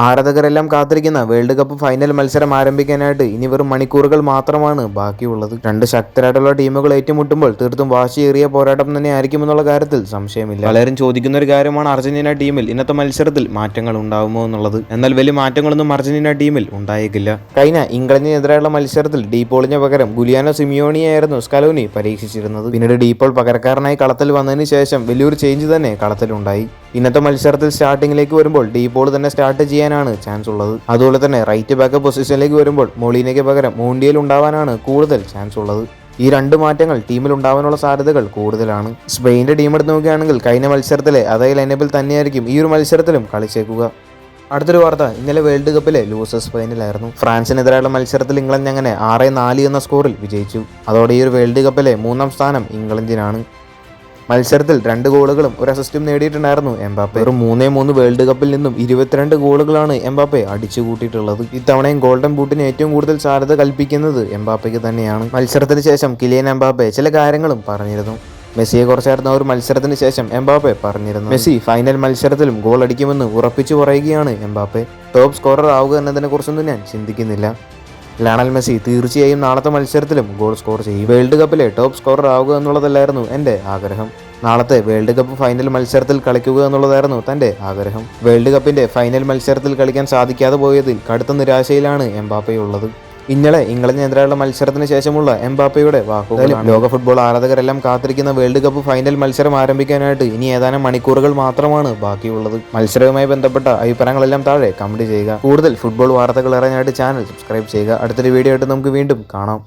ആരാധകരെല്ലാം കാത്തിരിക്കുന്ന world cup final മത്സരം ആരംഭിക്കാനായിട്ട് ഇനി വെറും മണിക്കൂറുകൾ മാത്രമാണ് ബാക്കിയുള്ളത്. രണ്ട് ശക്തരായിട്ടുള്ള ടീമുകൾ ഏറ്റുമുട്ടുമ്പോൾ തീർത്തും വാശിയേറിയ പോരാട്ടം തന്നെ ആയിരിക്കുമെന്നുള്ള കാര്യത്തിൽ സംശയമില്ല. പലരും ചോദിക്കുന്ന ഒരു കാര്യമാണ് അർജന്റീന ടീമിൽ ഇന്നത്തെ മത്സരത്തിൽ മാറ്റങ്ങൾ ഉണ്ടാവുമോ എന്നുള്ളത്. എന്നാൽ വലിയ മാറ്റങ്ങളൊന്നും അർജന്റീന ടീമിൽ ഉണ്ടായേക്കില്ല. കഴിഞ്ഞ ഇംഗ്ലണ്ടിനെതിരായുള്ള മത്സരത്തിൽ ഡീപോളിന് പകരം ഗുലിയാനോ സിമിയോണിയായിരുന്നു സ്കലോനി പരീക്ഷിച്ചിരുന്നത്. പിന്നീട് ഡീപോൾ പകരക്കാരനായി കളത്തിൽ വന്നതിന് ശേഷം വലിയൊരു ചേഞ്ച് തന്നെ കളത്തിലുണ്ടായി. ഇന്നത്തെ മത്സരത്തിൽ സ്റ്റാർട്ടിങ്ങിലേക്ക് വരുമ്പോൾ ഡീപോൾ തന്നെ സ്റ്റാർട്ട് ചെയ്യാനാണ് ചാൻസ് ഉള്ളത്. അതുപോലെ തന്നെ റൈറ്റ് ബാക്ക് പൊസിഷനിലേക്ക് വരുമ്പോൾ മൊളീനയ്ക്ക് പകരം മൂണ്ടിയൽ ഉണ്ടാവാനാണ് കൂടുതൽ ചാൻസ് ഉള്ളത്. ഈ രണ്ട് മാറ്റങ്ങൾ ടീമിൽ ഉണ്ടാവാനുള്ള സാധ്യതകൾ കൂടുതലാണ്. സ്പെയിൻ്റെ ടീം എടുത്ത് നോക്കുകയാണെങ്കിൽ കഴിഞ്ഞ മത്സരത്തിലെ അതേ ലൈനപ്പിൽ തന്നെയായിരിക്കും ഈ ഒരു മത്സരത്തിലും കളിച്ചേക്കുക. അടുത്തൊരു വാർത്ത, ഇന്നലെ വേൾഡ് കപ്പിലെ ലൂസേഴ്സ് ഫൈനലായിരുന്നു. ഫ്രാൻസിനെതിരായുള്ള മത്സരത്തിൽ ഇംഗ്ലണ്ട് അങ്ങനെ 6-4 എന്ന സ്കോറിൽ വിജയിച്ചു. അതോടെ ഈ ഒരു വേൾഡ് കപ്പിലെ 3ാം സ്ഥാനം ഇംഗ്ലണ്ടിനാണ്. മത്സരത്തിൽ 2 ഗോളുകളും ഒരു അസിസ്റ്റും നേടിയിട്ടുണ്ടായിരുന്നു എംബാപ്പെ. വെറും 3-3 വേൾഡ് കപ്പിൽ നിന്നും 22 ഗോളുകളാണ് എംബാപ്പെ അടിച്ചു കൂട്ടിയിട്ടുള്ളത്. ഇത്തവണയും ഗോൾഡൻ ബൂട്ടിന് ഏറ്റവും കൂടുതൽ സാധ്യത കൽപ്പിക്കുന്നത് എംബാപ്പയ്ക്ക് തന്നെയാണ്. മത്സരത്തിന് ശേഷം കിലിയൻ എംബാപ്പെ ചില കാര്യങ്ങളും പറഞ്ഞിരുന്നു. മെസ്സിയെ കുറിച്ചായിരുന്ന ഒരു മത്സരത്തിന് ശേഷം എംബാപ്പെ പറഞ്ഞിരുന്നു, മെസ്സി ഫൈനൽ മത്സരത്തിലും ഗോൾ അടിക്കുമെന്ന് ഉറപ്പിച്ചു പറയുകയാണ് എംബാപ്പെ. ടോപ്പ് സ്കോറർ ആവുക എന്നതിനെ കുറിച്ചൊന്നും ഞാൻ ചിന്തിക്കുന്നില്ല. ലയണൽ മെസ്സി തീർച്ചയായും നാളത്തെ മത്സരത്തിലും ഗോൾ സ്കോർ ചെയ്യും. വേൾഡ് കപ്പിലെ ടോപ്പ് സ്കോറർ ആവുക എന്നുള്ളതല്ലായിരുന്നു എൻ്റെ ആഗ്രഹം. നാളത്തെ വേൾഡ് കപ്പ് ഫൈനൽ മത്സരത്തിൽ കളിക്കുക എന്നുള്ളതായിരുന്നു തൻ്റെ ആഗ്രഹം. വേൾഡ് കപ്പിൻ്റെ ഫൈനൽ മത്സരത്തിൽ കളിക്കാൻ സാധിക്കാതെ പോയതിൽ കടുത്ത നിരാശയിലാണ് എംബാപ്പയുള്ളത്. ഇന്നലെ ഇംഗ്ലണ്ടിനെതിരായുള്ള മത്സരത്തിന് ശേഷമുള്ള എംബാപ്പയുടെ വാക്കുകൾ. ലോക ഫുട്ബോൾ ആരാധകരെല്ലാം കാത്തിരിക്കുന്ന വേൾഡ് കപ്പ് ഫൈനൽ മത്സരം ആരംഭിക്കാനായിട്ട് ഇനി ഏതാനും മണിക്കൂറുകൾ മാത്രമാണ് ബാക്കിയുള്ളത്. മത്സരവുമായി ബന്ധപ്പെട്ട അഭിപ്രായങ്ങളെല്ലാം താഴെ കമന്റ് ചെയ്യുക. കൂടുതൽ ഫുട്ബോൾ വാർത്തകൾ അറിയാനായിട്ട് ചാനൽ സബ്സ്ക്രൈബ് ചെയ്യുക. അടുത്തൊരു വീഡിയോ ആയിട്ട് നമുക്ക് വീണ്ടും കാണാം.